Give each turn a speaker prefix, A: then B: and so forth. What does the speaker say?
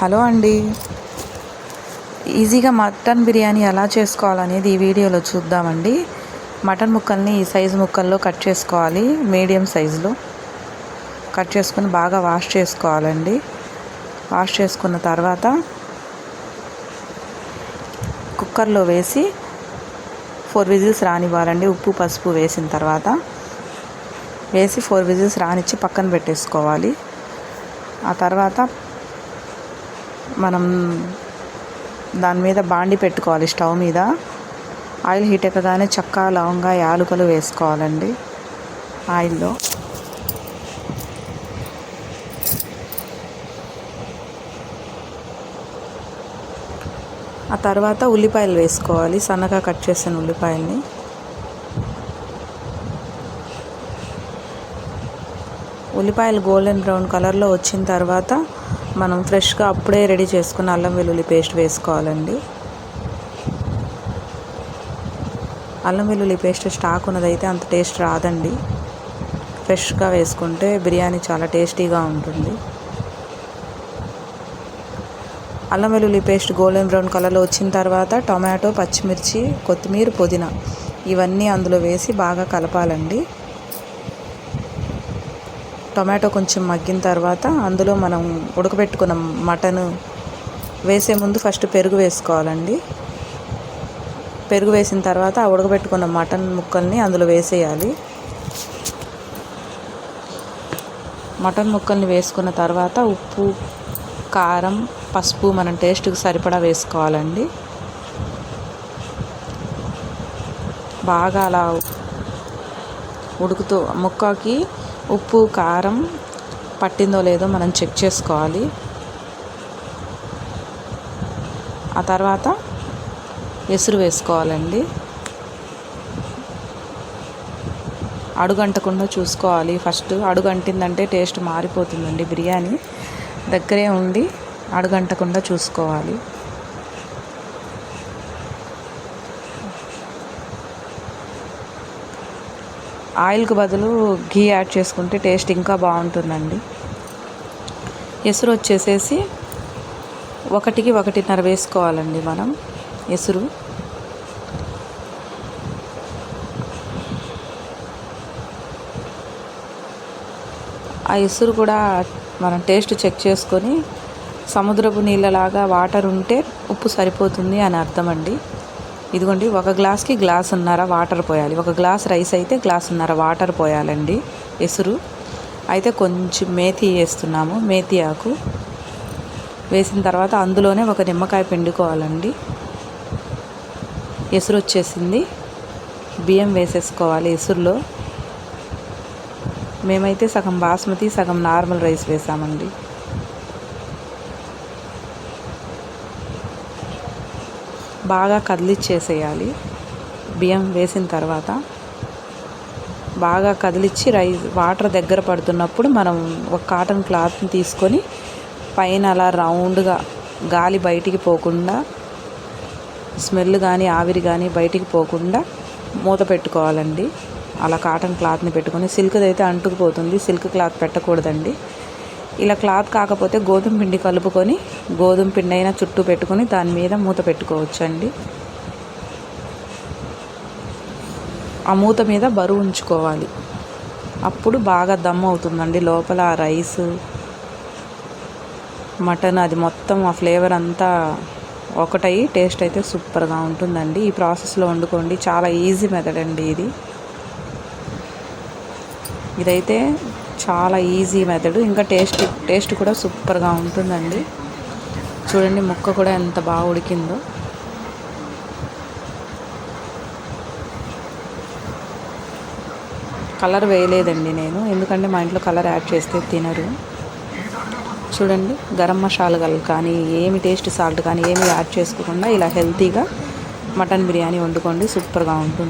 A: Hello అండి. ఈజీగా mutton biryani ఎలా చేసుకోవాలనేది ఈ వీడియోలో చూద్దామండి. మటన్ ముక్కల్ని ఈ సైజు ముక్కల్లో కట్ చేసుకోవాలి. మీడియం సైజులో కట్ చేసుకుని బాగా వాష్ చేసుకోవాలండి. వాష్ చేసుకున్న తర్వాత కుక్కర్లో వేసి 4 విజిల్స్ రానివ్వాలండి. ఉప్పు పసుపు వేసిన తర్వాత వేసి 4 విజిల్స్ రానిచ్చి పక్కన పెట్టేసుకోవాలి. ఆ తర్వాత మనం దాని మీద బాండి పెట్టుకోవాలి. స్టవ్ మీద ఆయిల్ హీట్ ఎక్కగానే చెక్క, లవంగ, యాలకులు వేసుకోవాలండి ఆయిల్లో. ఆ తర్వాత ఉల్లిపాయలు వేసుకోవాలి. సన్నగా కట్ చేసిన ఉల్లిపాయల్ని ఉల్లిపాయలు గోల్డెన్ బ్రౌన్ కలర్లో వచ్చిన తర్వాత మనం ఫ్రెష్గా అప్పుడే రెడీ చేసుకున్న అల్లం వెల్లుల్లి పేస్ట్ వేసుకోవాలండి. అల్లం వెల్లుల్లి పేస్ట్ స్టాక్ ఉన్నదైతే అంత టేస్ట్ రాదండి. ఫ్రెష్గా వేసుకుంటే బిర్యానీ చాలా టేస్టీగా ఉంటుంది. అల్లం వెల్లుల్లి పేస్ట్ గోల్డెన్ బ్రౌన్ కలర్లో వచ్చిన తర్వాత టొమాటో, పచ్చిమిర్చి, కొత్తిమీర, పుదీనా ఇవన్నీ అందులో వేసి బాగా కలపాలండి. టొమాటో కొంచెం మగ్గిన తర్వాత అందులో మనం ఉడకబెట్టుకున్న మటన్ వేసే ముందు ఫస్ట్ పెరుగు వేసుకోవాలండి. పెరుగు వేసిన తర్వాత ఆ ఉడకబెట్టుకున్న మటన్ ముక్కల్ని అందులో వేసేయాలి. మటన్ ముక్కల్ని వేసుకున్న తర్వాత ఉప్పు, కారం, పసుపు మనం టేస్ట్కి సరిపడా వేసుకోవాలండి. బాగా అలా ఉడుకుతూ ముక్కకి ఉప్పు, కారం పట్టిందో లేదో మనం చెక్ చేసుకోవాలి. ఆ తర్వాత ఎసురు వేసుకోవాలండి. అడుగంటకుండా చూసుకోవాలి. ఫస్ట్ అడుగంటిందంటే టేస్ట్ మారిపోతుందండి. బిర్యానీ దగ్గరే ఉండి అడుగంటకుండా చూసుకోవాలి. ఆయిల్కి బదులు ఘీ యాడ్ చేసుకుంటే టేస్ట్ ఇంకా బాగుంటుందండి. ఎసురు వచ్చేసేసి 1కి 1.5 వేసుకోవాలండి మనం ఎసురు. ఆ ఎసురు కూడా మనం టేస్ట్ చెక్ చేసుకొని సముద్రపు నీళ్ళలాగా వాటర్ ఉంటే ఉప్పు సరిపోతుంది అని అర్థం అండి. ఇదిగోండి, 1 గ్లాస్కి గ్లాసున్నర వాటర్ పోయాలి. 1 గ్లాస్ రైస్ అయితే గ్లాసున్నర వాటర్ పోయాలండి ఎసురు. అయితే కొంచెం మేతి వేస్తున్నాము. మేతి ఆకు వేసిన తర్వాత అందులోనే 1 నిమ్మకాయ పిండుకోవాలండి. ఎసురు వచ్చేసింది. బియ్యం వేసేసుకోవాలి ఎసురులో. మేమైతే సగం బాస్మతి, సగం నార్మల్ రైస్ వేసామండి. బాగా కదిలిచ్చేసేయాలి. బియ్యం వేసిన తర్వాత బాగా కదిలిచ్చి వాటర్ దగ్గర పడుతున్నప్పుడు మనం ఒక కాటన్ క్లాత్ని తీసుకొని పైన అలా రౌండ్గా గాలి బయటికి పోకుండా, స్మెల్ కానీ ఆవిరి కానీ బయటికి పోకుండా మూత పెట్టుకోవాలండి. అలా కాటన్ క్లాత్ని పెట్టుకొని, సిల్క్ది అయితే అంటుకుపోతుంది, సిల్క్ క్లాత్ పెట్టకూడదండి. ఇలా క్లాత్ కాకపోతే గోధుమ పిండి కలుపుకొని గోధుమ పిండి అయినా చుట్టూ పెట్టుకొని దాని మీద మూత పెట్టుకోవచ్చండి. ఆ మూత మీద బరువు ఉంచుకోవాలి. అప్పుడు బాగా దమ్ అవుతుందండి. లోపల ఆ రైస్, మటన్ అది మొత్తం ఆ ఫ్లేవర్ అంతా ఒకటయి టేస్ట్ అయితే సూపర్గా ఉంటుందండి. ఈ ప్రాసెస్లో వండుకోండి. చాలా ఈజీ మెథడ్ అండి ఇది. ఇదైతే చాలా ఈజీ మెథడ్. ఇంకా టేస్ట్ కూడా సూపర్గా ఉంటుందండి. చూడండి, ముక్క కూడా ఎంత బాగా ఉడికిందో. కలర్ వేయలేదండి నేను, ఎందుకంటే మా ఇంట్లో కలర్ యాడ్ చేస్తే తినరు. చూడండి, గరం మసాలాలు కానీ ఏమి టేస్ట్ సాల్ట్ కానీ ఏమి యాడ్ చేసుకోకుండా ఇలా హెల్తీగా మటన్ బిర్యానీ వండుకోండి. సూపర్గా ఉంటుంది.